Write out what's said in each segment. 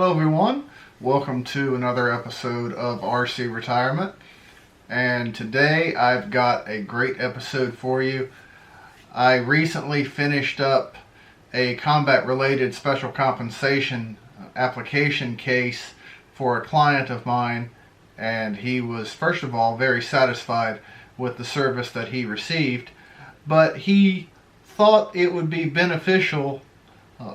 Hello everyone, welcome to another episode of RC Retirement, and today I've got a great episode for you. I recently finished up a combat related special compensation application case for a client of mine, and he was first of all very satisfied with the service that he received, but he thought it would be beneficial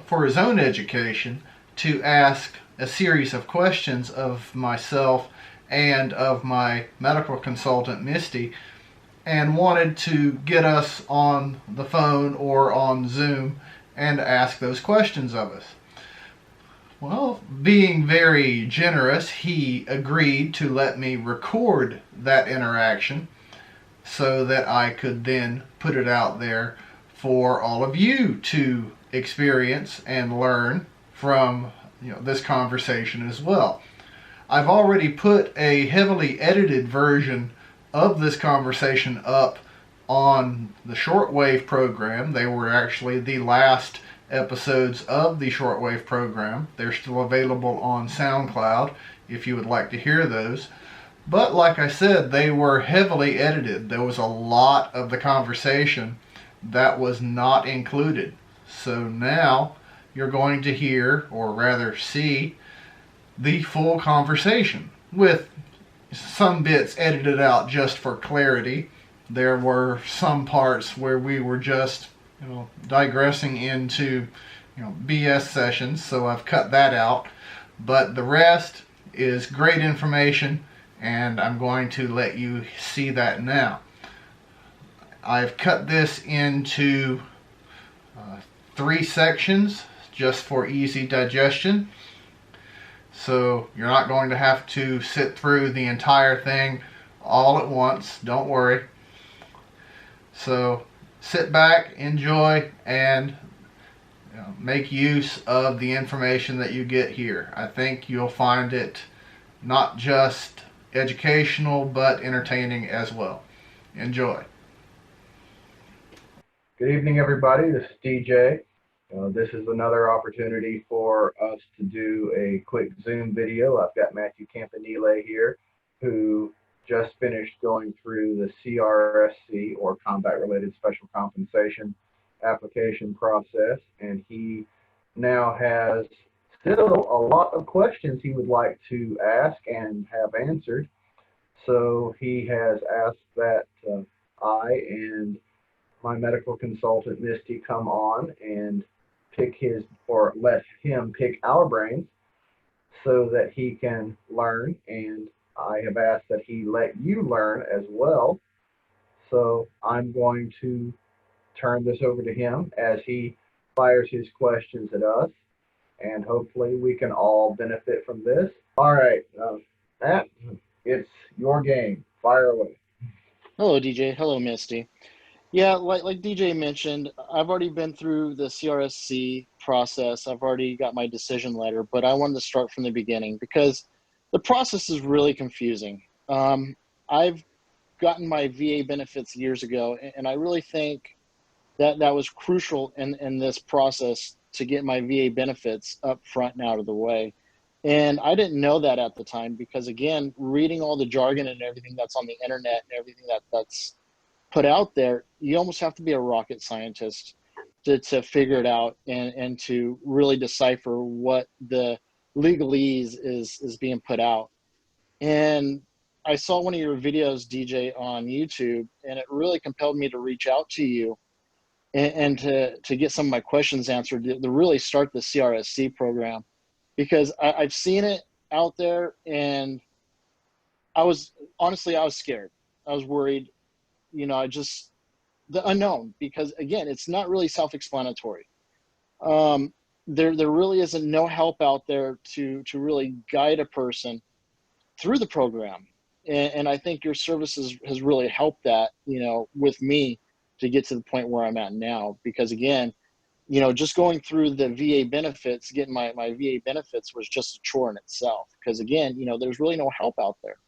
for his own education to ask a series of questions of myself and of my medical consultant Misty, and wanted to get us on the phone or on Zoom and ask those questions of us. Well, being very generous, he agreed to let me record that interaction so that I could then put it out there for all of you to experience and learn from this conversation as well. I've already put a heavily edited version of this conversation up on the shortwave program. They were actually the last episodes of the shortwave program. They're still available on SoundCloud if you would like to hear those. But like I said, they were heavily edited. There was a lot of the conversation that was not included. So now you're going to hear, or rather see, the full conversation with some bits edited out just for clarity. There were some parts where we were just digressing into BS sessions, so I've cut that out. But the rest is great information, and I'm going to let you see that now. I've cut this into 3 sections just for easy digestion. So you're not going to have to sit through the entire thing all at once. Don't worry. So sit back, enjoy, and make use of the information that you get here. I think you'll find it not just educational, but entertaining as well. Enjoy. Good evening, everybody. This is DJ. This is another opportunity for us to do a quick Zoom video. I've got Matthew Campanile here, who just finished going through the CRSC, or Combat Related Special Compensation application process, and he now has still a lot of questions he would like to ask and have answered. So he has asked that I and my medical consultant Misty come on and pick his, or let him pick our brains so that he can learn, and I have asked that he let you learn as well. So I'm going to turn this over to him as he fires his questions at us, and hopefully we can all benefit from this. All right, Matt, it's your game. Fire away. Hello, DJ. Hello, Misty. Yeah, like DJ mentioned, I've already been through the CRSC process. I've already got my decision letter, but I wanted to start from the beginning because the process is really confusing. I've gotten my VA benefits years ago, and I really think that was crucial in this process to get my VA benefits up front and out of the way. And I didn't know that at the time because, again, reading all the jargon and everything that's on the internet and everything that's put out there, you almost have to be a rocket scientist to figure it out and to really decipher what the legalese is being put out. And I saw one of your videos, DJ, on YouTube, and it really compelled me to reach out to you and to get some of my questions answered, to really start the CRSC program, because I've seen it out there, and I was scared. I was worried. The unknown, because again, it's not really self-explanatory. There really isn't no help out there to really guide a person through the program. And I think your services has really helped that, with me to get to the point where I'm at now, because again, just going through the VA benefits, getting my VA benefits was just a chore in itself. Because again, there's really no help out there.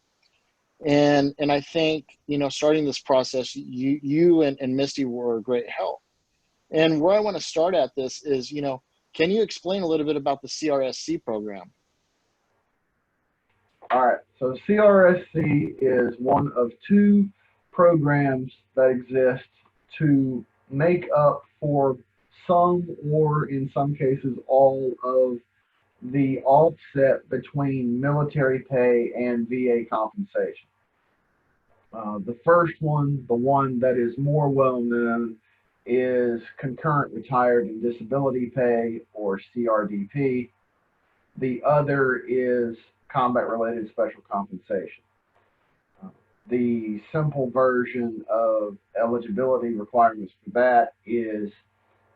And I think, starting this process, you and Misty were a great help. And where I want to start at this is, can you explain a little bit about the CRSC program? All right. So CRSC is one of two programs that exist to make up for some, or in some cases all, of the offset between military pay and VA compensation. The first one, the one that is more well known, is concurrent retired and disability pay, or CRDP. The other is combat related special compensation. The simple version of eligibility requirements for that is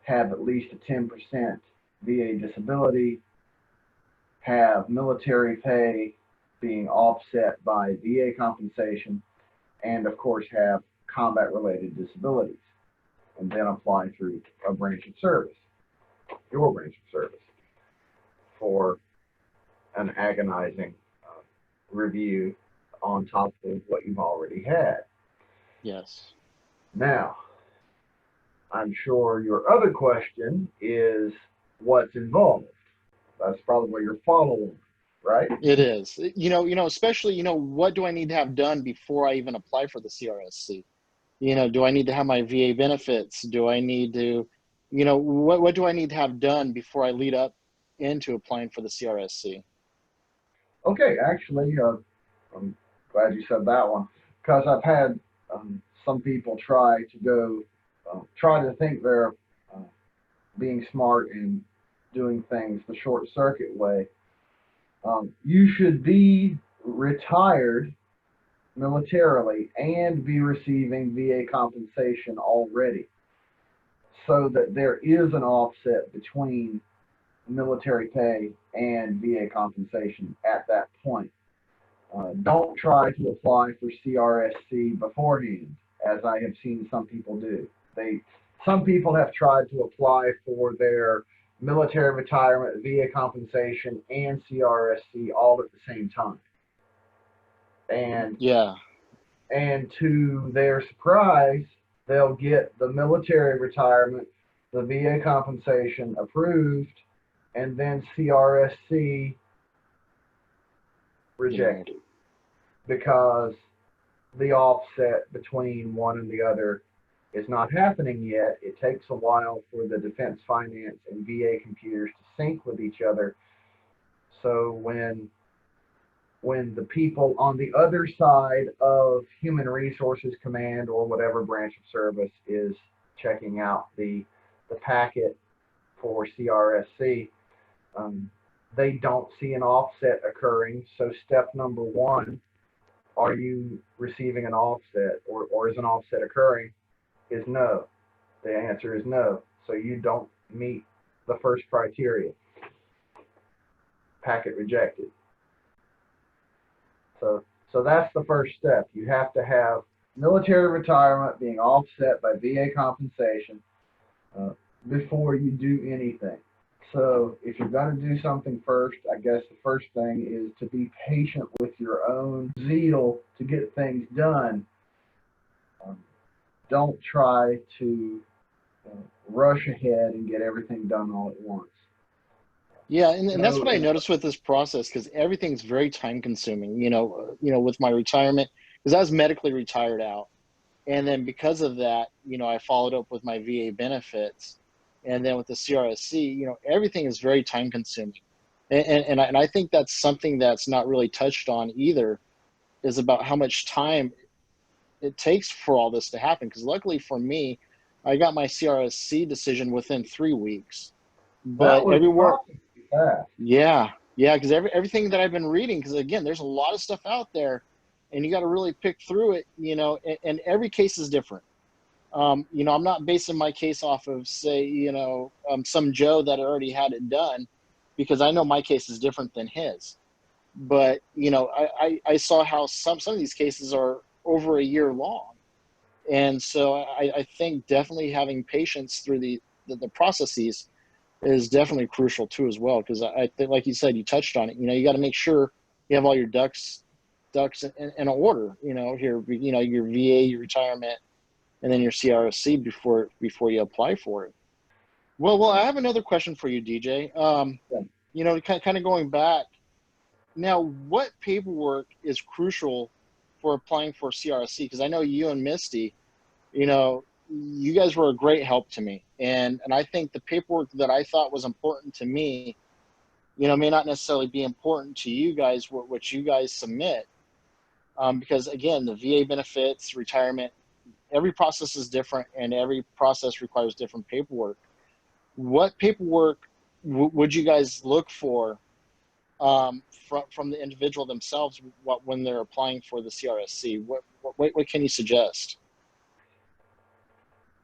have at least a 10% VA disability, have military pay being offset by VA compensation, and of course have combat related disabilities, and then apply through a branch of service, your branch of service, for an agonizing review on top of what you've already had. Yes. Now, I'm sure your other question is what's involved. That's probably your follow-on, right? It is. Especially, what do I need to have done before I even apply for the CRSC? Do I need to have my VA benefits? Do I need to, what do I need to have done before I lead up into applying for the CRSC? Okay, actually, I'm glad you said that one, because I've had some people try to think they're being smart and doing things the short circuit way. You should be retired militarily and be receiving VA compensation already, so that there is an offset between military pay and VA compensation at that point. Don't try to apply for CRSC beforehand, as I have seen some people do. Some people have tried to apply for their military retirement, VA compensation, and CRSC all at the same time. And to their surprise, they'll get the military retirement, the VA compensation approved, and then CRSC rejected, because the offset between one and the other is not happening yet. It takes a while for the defense finance and VA computers to sync with each other. So when the people on the other side of Human Resources Command or whatever branch of service is checking out the packet for CRSC, they don't see an offset occurring. So step number one, are you receiving an offset, or is an offset occurring, is no. The answer is no. So you don't meet the first criteria. Packet rejected. So that's the first step. You have to have military retirement being offset by VA compensation before you do anything. So if you're going to do something first, I guess the first thing is to be patient with your own zeal to get things done. Don't try to rush ahead and get everything done all at once. Yeah, and that's what I noticed with this process, because everything's very time consuming, with my retirement, because I was medically retired out. And then because of that, I followed up with my VA benefits. And then with the CRSC, everything is very time consuming. And I think that's something that's not really touched on either, is about how much time it takes for all this to happen. Because luckily for me, I got my CRSC decision within 3 weeks. But everywhere, because everything that I've been reading, because again, there's a lot of stuff out there, and you got to really pick through it, and every case is different. I'm not basing my case off of, say, some Joe that already had it done, because I know my case is different than his. But, I saw how some of these cases are over a year long. And so I think definitely having patience through the processes is definitely crucial too as well, because I think, like you said, you touched on it, you got to make sure you have all your ducks in order, your VA, your retirement, and then your CRSC before you apply for it. Well, I have another question for you, DJ. Kind of going back, Now, what paperwork is crucial for applying for CRSC? Because I know you and Misty, you guys were a great help to me. And I think the paperwork that I thought was important to me, may not necessarily be important to you guys, what you guys submit. Because again, the VA benefits, retirement, every process is different and every process requires different paperwork. What paperwork would you guys look for from the individual themselves when they're applying for the CRSC? What can you suggest?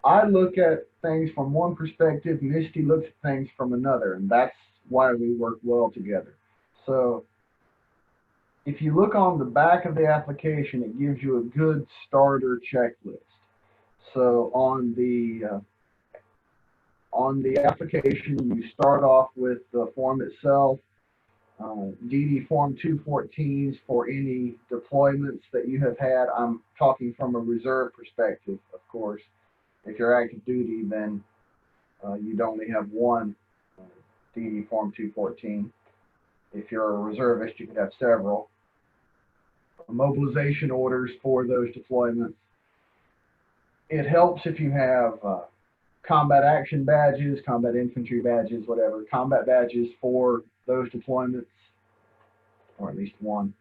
I look at things from one perspective, Misty looks at things from another, and that's why we work well together. So if you look on the back of the application, it gives you a good starter checklist. So on the application, you start off with the form itself, DD Form 214s for any deployments that you have had. I'm talking from a reserve perspective, of course. If you're active duty, then you'd only have one DD Form 214. If you're a reservist, you could have several. Mobilization orders for those deployments. It helps if you have combat action badges, combat infantry badges, whatever, combat badges for those deployments, or at least one.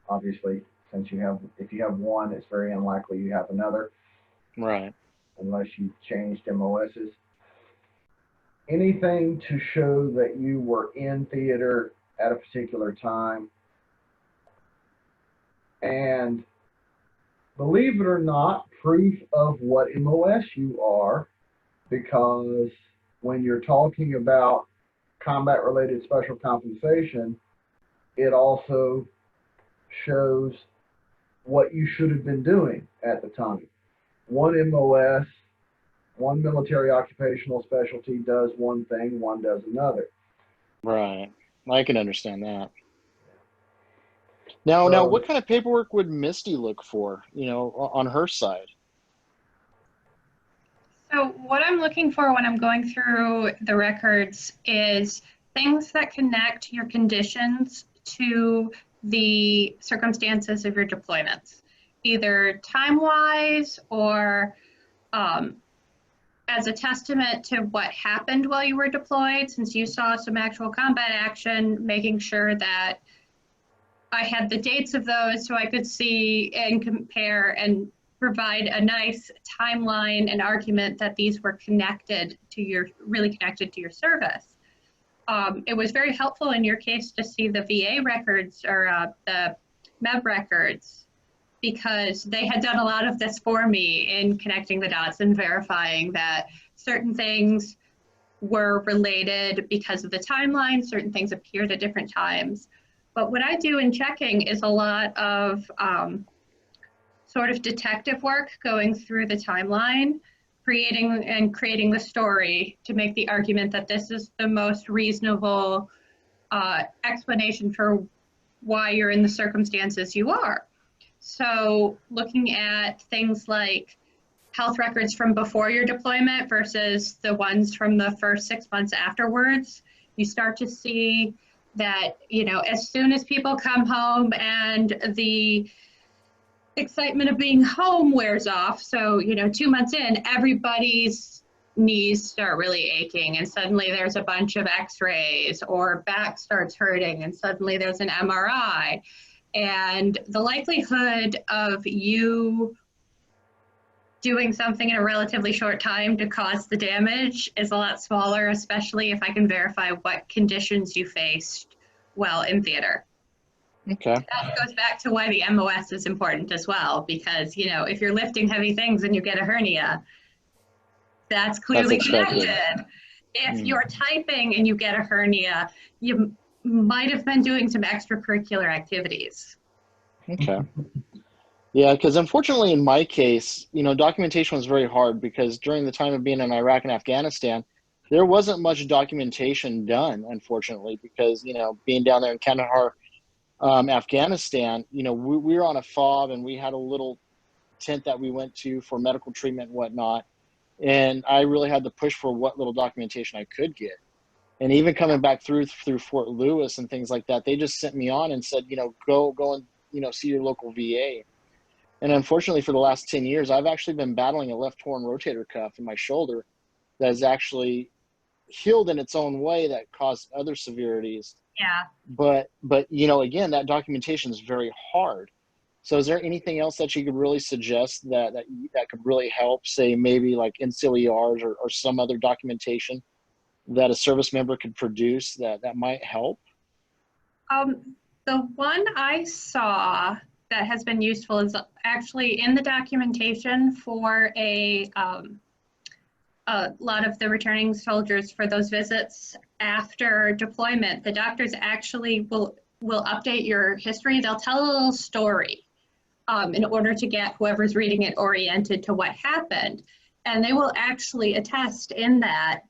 Obviously, since if you have one, it's very unlikely you have another. Right. Unless you changed MOSs. Anything to show that you were in theater at a particular time. And believe it or not, proof of what MOS you are, because when you're talking about combat-related special compensation, it also shows what you should have been doing at the time. One MOS, one military occupational specialty does one thing, one does another. Right. I can understand that. Now, what kind of paperwork would Misty look for, on her side? So what I'm looking for when I'm going through the records is things that connect your conditions to the circumstances of your deployments, either time-wise or as a testament to what happened while you were deployed, since you saw some actual combat action, making sure that I had the dates of those so I could see and compare and provide a nice timeline and argument that these were really connected to your service. It was very helpful in your case to see the VA records or the MEB records, because they had done a lot of this for me in connecting the dots and verifying that certain things were related because of the timeline, certain things appeared at different times. But what I do in checking is a lot of sort of detective work, going through the timeline, creating the story to make the argument that this is the most reasonable explanation for why you're in the circumstances you are. So looking at things like health records from before your deployment versus the ones from the first 6 months afterwards, you start to see that, as soon as people come home and the excitement of being home wears off, so, 2 months in, everybody's knees start really aching and suddenly there's a bunch of x-rays, or back starts hurting and suddenly there's an MRI. And the likelihood of you doing something in a relatively short time to cause the damage is a lot smaller, especially if I can verify what conditions you faced while in theater. Okay. That goes back to why the MOS is important as well, because, if you're lifting heavy things and you get a hernia, that's clearly connected. If you're typing and you get a hernia, you might have been doing some extracurricular activities. Okay. Yeah, because unfortunately in my case, documentation was very hard, because during the time of being in Iraq and Afghanistan, there wasn't much documentation done, unfortunately, because, being down there in Kandahar, Afghanistan, we were on a FOB and we had a little tent that we went to for medical treatment and whatnot. And I really had to push for what little documentation I could get. And even coming back through Fort Lewis and things like that, they just sent me on and said, go and, see your local VA. And unfortunately, for the last 10 years, I've actually been battling a left torn rotator cuff in my shoulder that has actually healed in its own way that caused other severities. Yeah. But again, that documentation is very hard. So is there anything else that you could really suggest that could really help, say maybe like NCLERs or some other documentation that a service member could produce that might help? The one I saw that has been useful is actually in the documentation for a lot of the returning soldiers for those visits after deployment. The doctors actually will update your history. They'll tell a little story in order to get whoever's reading it oriented to what happened. And they will actually attest in that,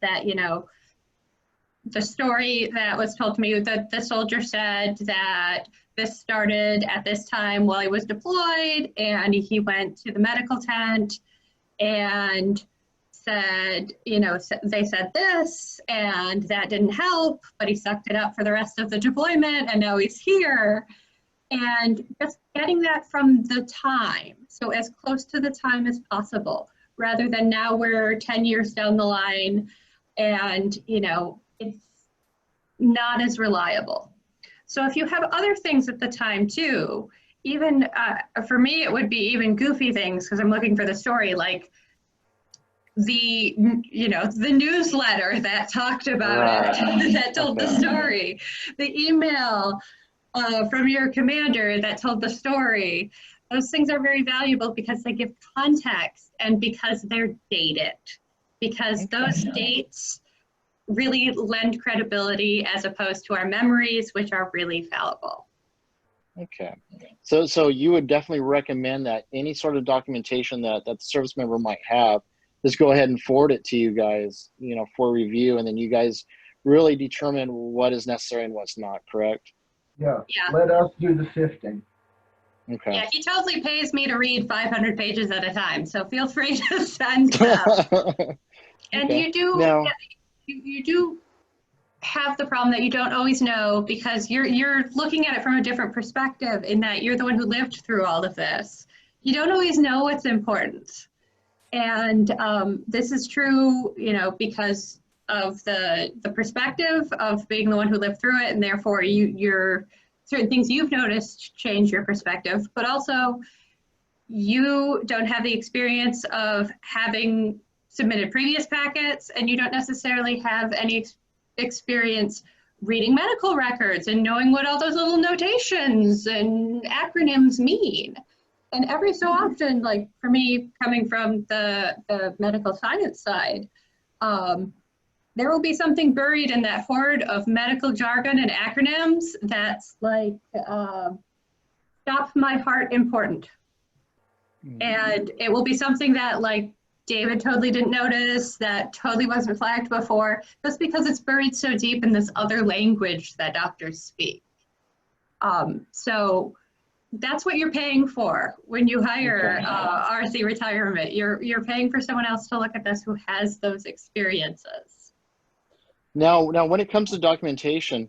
the story that was told to me, that the soldier said that this started at this time while he was deployed, and he went to the medical tent and said, they said this, and that didn't help, but he sucked it up for the rest of the deployment, and now he's here. And just getting that from the time, so as close to the time as possible, rather than now we're 10 years down the line, and, it's not as reliable. So if you have other things at the time too, even for me, it would be even goofy things, because I'm looking for the story, like the newsletter that talked about it, that told the story, the email from your commander that told the story. Those things are very valuable because they give context and because they're dated, because those dates really lend credibility as opposed to our memories, which are really fallible. Okay. So you would definitely recommend that any sort of documentation that the service member might have, just go ahead and forward it to you guys, for review, and then you guys really determine what is necessary and what's not, correct? Yeah. Let us do the sifting. Okay. Yeah, he totally pays me to read 500 pages at a time, so feel free to send stuff. And Okay. you do have the problem that you don't always know, because you're looking at it from a different perspective, in that you're the one who lived through all of this. You don't always know what's important. And this is true, because of the perspective of being the one who lived through it, and therefore you're certain things you've noticed change your perspective, but also you don't have the experience of having submitted previous packets, and you don't necessarily have any experience reading medical records and knowing what all those little notations and acronyms mean. And every so often, like for me, coming from the medical science side, there will be something buried in that hoard of medical jargon and acronyms that's like, stop my heart important. And it will be something that like David totally didn't notice, that totally wasn't flagged before, just because it's buried so deep in this other language that doctors speak. So that's what you're paying for when you hire RC Retirement. You're paying for someone else to look at this who has those experiences. Now, when it comes to documentation,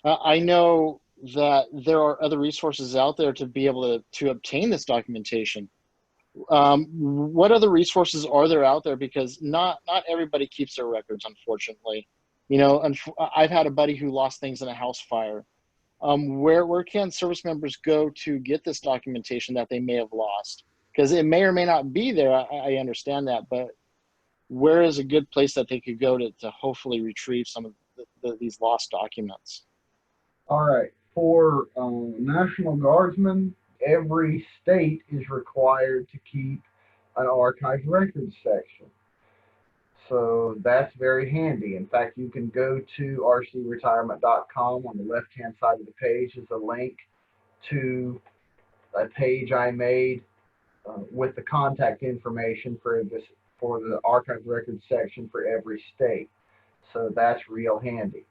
I know that there are other resources out there to be able to obtain this documentation. What other resources are there out there? Because not everybody keeps their records, unfortunately. I've had a buddy who lost things in a house fire. Where can service members go to get this documentation that they may have lost? Because it may or may not be there. I understand that, but where is a good place that they could go to hopefully retrieve some of these lost documents? All right. For National Guardsmen, every state is required to keep an archived records section. So that's very handy. In fact, you can go to rcretirement.com. On the left-hand side of the page is a link to a page I made with the contact information for the archived records section for every state. So that's real handy.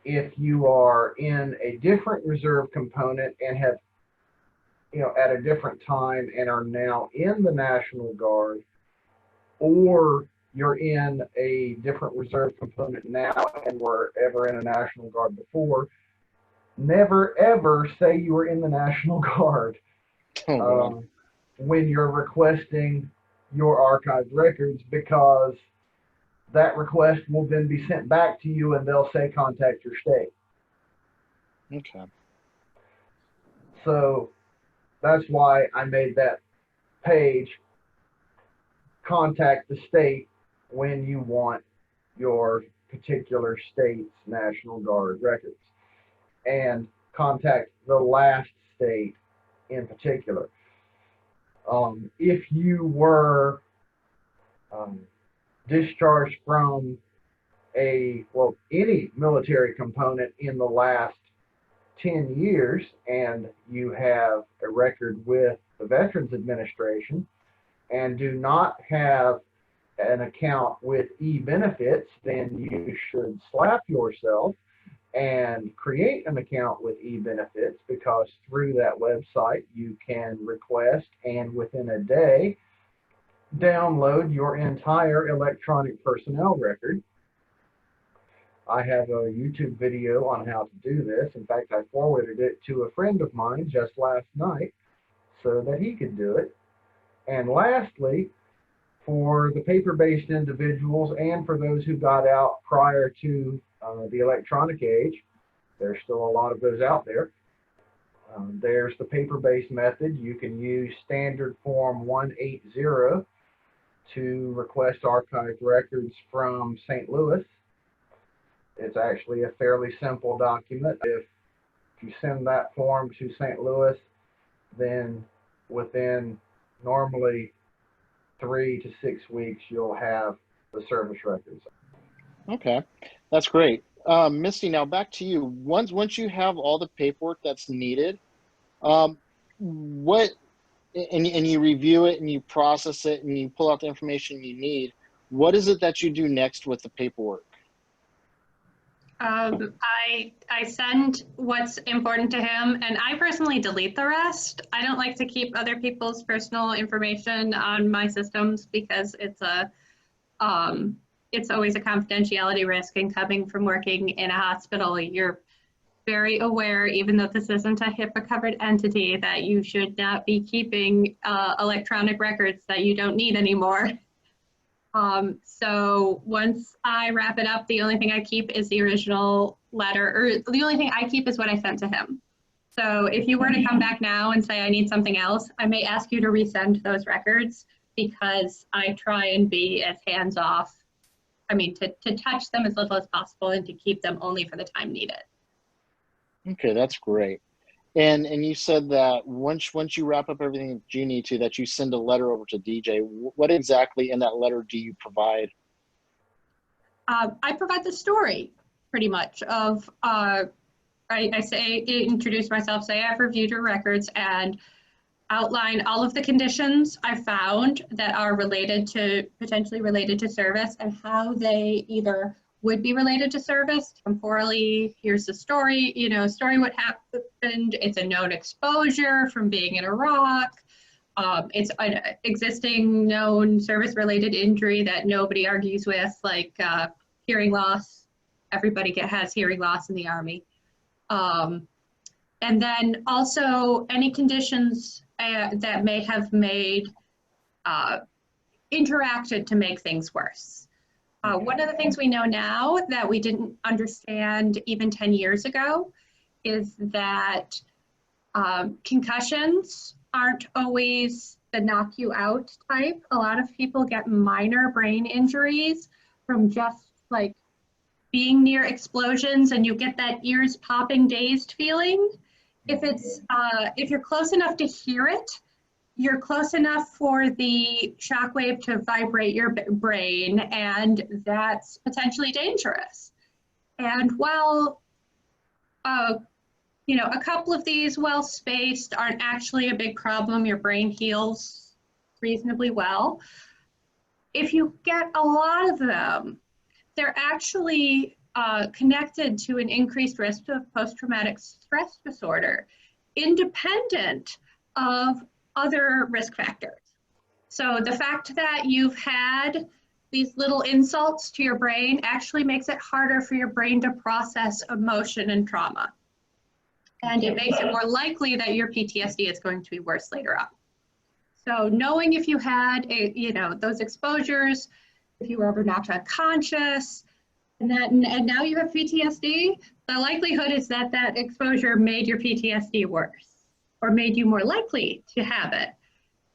If you are in a different reserve component and have, at a different time and are now in the National Guard, or you're in a different reserve component now and were ever in a National Guard before, never ever say you were in the National Guard when you're requesting your archived records, because that request will then be sent back to you and they'll say contact your state. Okay. So that's why I made that page, contact the state when you want your particular state's National Guard records, and contact the last state in particular. If you were discharged from any military component in the last 10 years and you have a record with the Veterans Administration and do not have an account with e-benefits, then you should slap yourself and create an account with e-benefits, because through that website you can request and within a day download your entire electronic personnel record. I have a YouTube video on how to do this. In fact, I forwarded it to a friend of mine just last night so that he could do it. And lastly, for the paper-based individuals and for those who got out prior to the electronic age, there's still a lot of those out there. There's the paper-based method. You can use standard form 180 to request archived records from St. Louis. It's actually a fairly simple document. If you send that form to St. Louis, then within normally 3 to 6 weeks, you'll have the service records. Okay, that's great. Misty, now back to you. Once you have all the paperwork that's needed, and you review it and you process it and you pull out the information you need, what is it that you do next with the paperwork? I send what's important to him, and I personally delete the rest. I don't like to keep other people's personal information on my systems because it's always a confidentiality risk. And coming from working in a hospital, you're very aware, even though this isn't a HIPAA-covered entity, that you should not be keeping electronic records that you don't need anymore. So once I wrap it up, the only thing I keep is the original letter, or the only thing I keep is what I sent to him. So if you were to come back now and say I need something else, I may ask you to resend those records, because I try and be as hands-off, to touch them as little as possible and to keep them only for the time needed. Okay, that's great. And you said that once you wrap up everything that you need to, that you send a letter over to DJ. What exactly in that letter do you provide? I provide the story, pretty much, of, I say, introduce myself, say I've reviewed your records, and outline all of the conditions I found that are potentially related to service, and how they either would be related to service temporally. Here's the story, story what happened. It's a known exposure from being in Iraq. It's an existing known service-related injury that nobody argues with, like hearing loss. Everybody has hearing loss in the Army. And then also any conditions that may have interacted to make things worse. One of the things we know now that we didn't understand even 10 years ago is that concussions aren't always the knock you out type. A lot of people get minor brain injuries from just like being near explosions, and you get that ears popping, dazed feeling. If you're close enough to hear it, you're close enough for the shockwave to vibrate your brain, and that's potentially dangerous. And while a couple of these, well spaced, aren't actually a big problem, your brain heals reasonably well. If you get a lot of them, they're actually connected to an increased risk of post-traumatic stress disorder, independent of other risk factors. So the fact that you've had these little insults to your brain actually makes it harder for your brain to process emotion and trauma. And it makes it more likely that your PTSD is going to be worse later on. So knowing if you had those exposures, if you were ever knocked unconscious, and now you have PTSD, the likelihood is that that exposure made your PTSD worse or made you more likely to have it.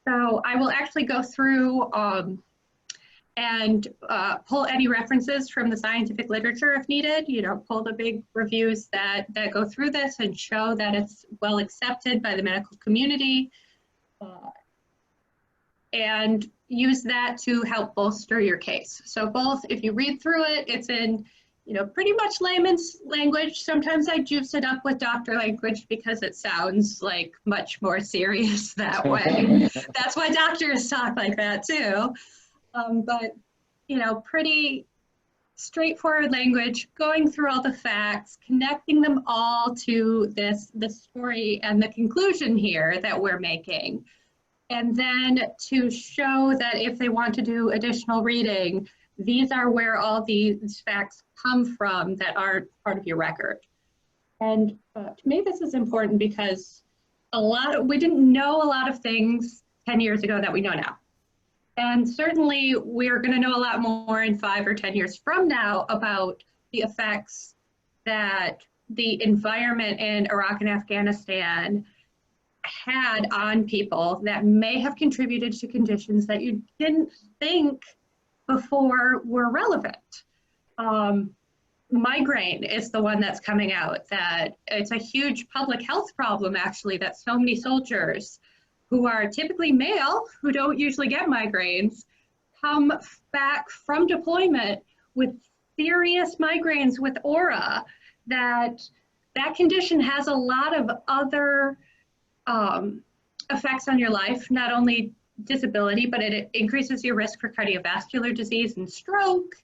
So I will actually go through and pull any references from the scientific literature if needed, pull the big reviews that go through this and show that it's well accepted by the medical community, and use that to help bolster your case. So both, if you read through it, it's in pretty much layman's language. Sometimes I juice it up with doctor language because it sounds like much more serious that way. That's why doctors talk like that too. But pretty straightforward language, going through all the facts, connecting them all to the story and the conclusion here that we're making. And then to show that if they want to do additional reading, these are where all these facts come from that aren't part of your record. And to me, this is important because we didn't know a lot of things 10 years ago that we know now. And certainly we're going to know a lot more in 5 or 10 years from now about the effects that the environment in Iraq and Afghanistan had on people that may have contributed to conditions that you didn't think before were relevant. Migraine is the one that's coming out, that it's a huge public health problem actually, that so many soldiers who are typically male, who don't usually get migraines, come back from deployment with serious migraines with aura. That condition has a lot of other effects on your life, not only disability, but it increases your risk for cardiovascular disease and stroke.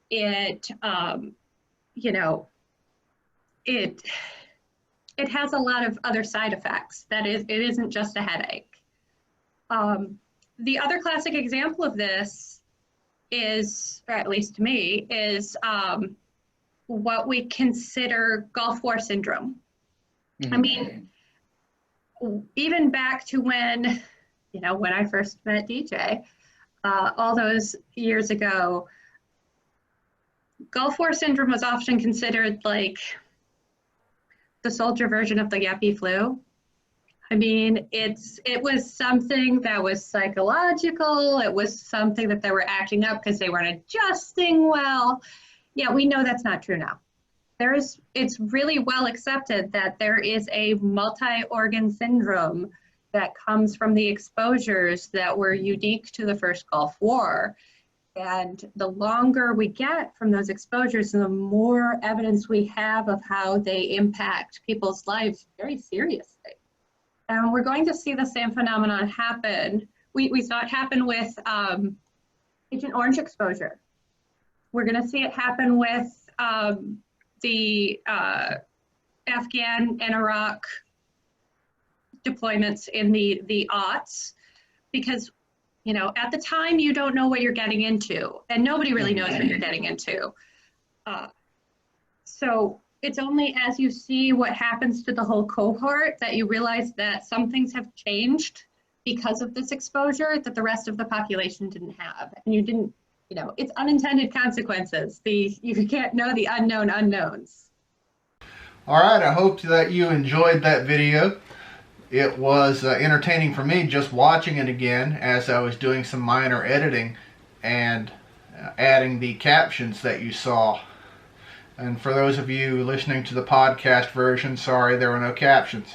It has a lot of other side effects. It isn't just a headache. The other classic example of this is, or at least to me, is what we consider Gulf War syndrome. Mm-hmm. I mean, even back to when I first met DJ, all those years ago, Gulf War syndrome was often considered like the soldier version of the yuppie flu. I mean, it was something that was psychological. It was something that they were acting up because they weren't adjusting well. Yeah, we know that's not true now. It's really well accepted that there is a multi-organ syndrome that comes from the exposures that were unique to the first Gulf War. And the longer we get from those exposures, the more evidence we have of how they impact people's lives very seriously. And we're going to see the same phenomenon happen. We saw it happen with Agent Orange exposure. We're going to see it happen with the Afghan and Iraq deployments in the aughts, because at the time you don't know what you're getting into, and nobody really knows what you're getting into. So it's only as you see what happens to the whole cohort that you realize that some things have changed because of this exposure that the rest of the population didn't have. And you didn't, it's unintended consequences. You can't know the unknown unknowns. All right, I hope that you enjoyed that video. It was entertaining for me just watching it again as I was doing some minor editing and adding the captions that you saw. And for those of you listening to the podcast version, sorry, there were no captions.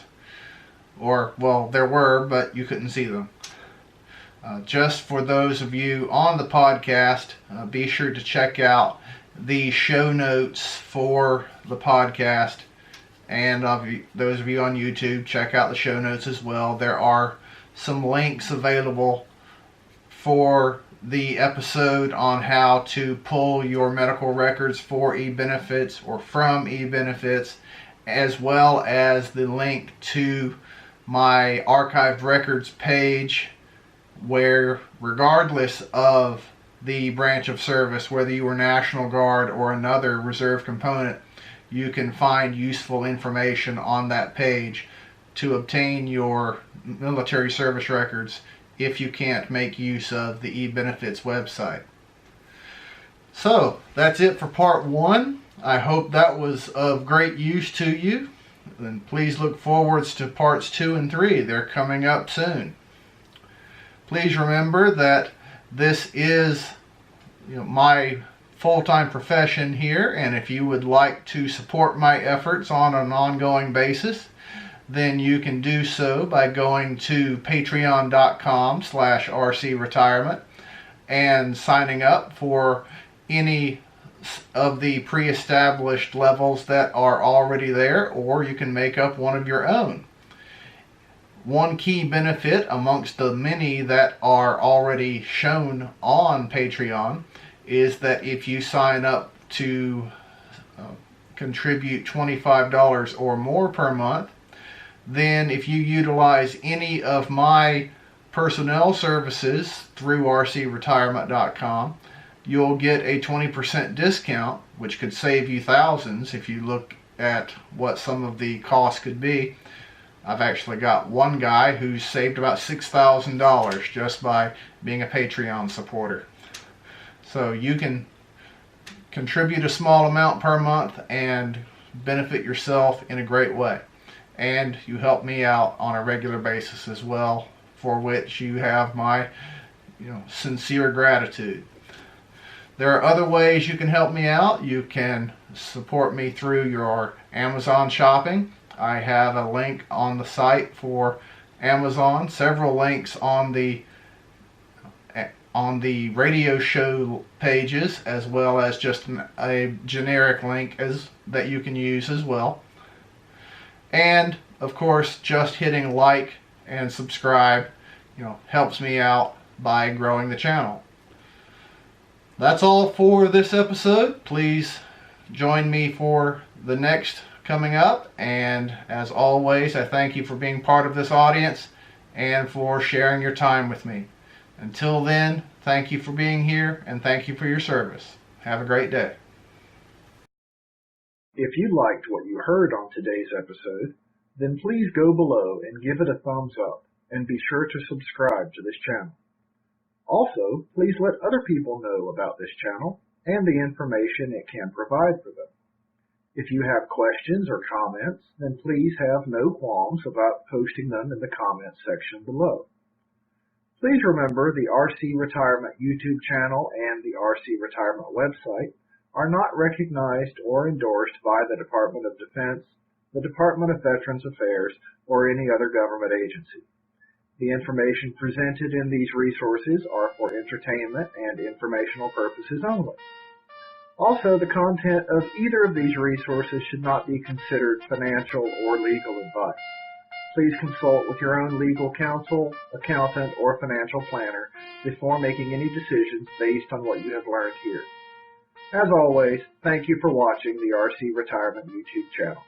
Or, well, there were, but you couldn't see them. Just for those of you on the podcast, be sure to check out the show notes for the podcast. And those of you on YouTube, check out the show notes as well. There are some links available for the episode on how to pull your medical records for e-benefits or from e-benefits, as well as the link to my archived records page, where regardless of the branch of service, whether you were National Guard or another reserve component, you can find useful information on that page to obtain your military service records if you can't make use of the eBenefits website. So that's it for part 1. I hope that was of great use to you. And please look forwards to parts 2 and 3. They're coming up soon. Please remember that this is my full-time profession here, and if you would like to support my efforts on an ongoing basis, then you can do so by going to patreon.com/rcretirement and signing up for any of the pre-established levels that are already there, or you can make up one of your own. One key benefit amongst the many that are already shown on Patreon is that if you sign up to contribute $25 or more per month, then if you utilize any of my personnel services through rcretirement.com, you'll get a 20% discount, which could save you thousands if you look at what some of the costs could be. I've actually got one guy who's saved about $6,000 just by being a Patreon supporter. So you can contribute a small amount per month and benefit yourself in a great way. And you help me out on a regular basis as well, for which you have my sincere gratitude. There are other ways you can help me out. You can support me through your Amazon shopping. I have a link on the site for Amazon, several links on the radio show pages, as well as just a generic link that you can use as well. And of course, just hitting like and subscribe helps me out by growing the channel. That's all for this episode. Please join me for the next coming up, and as always, I thank you for being part of this audience and for sharing your time with me. Until then, thank you for being here, and thank you for your service. Have a great day. If you liked what you heard on today's episode, then please go below and give it a thumbs up, and be sure to subscribe to this channel. Also, please let other people know about this channel and the information it can provide for them. If you have questions or comments, then please have no qualms about posting them in the comments section below. Please remember the RC Retirement YouTube channel and the RC Retirement website are not recognized or endorsed by the Department of Defense, the Department of Veterans Affairs, or any other government agency. The information presented in these resources are for entertainment and informational purposes only. Also, the content of either of these resources should not be considered financial or legal advice. Please consult with your own legal counsel, accountant, or financial planner before making any decisions based on what you have learned here. As always, thank you for watching the RC Retirement YouTube channel.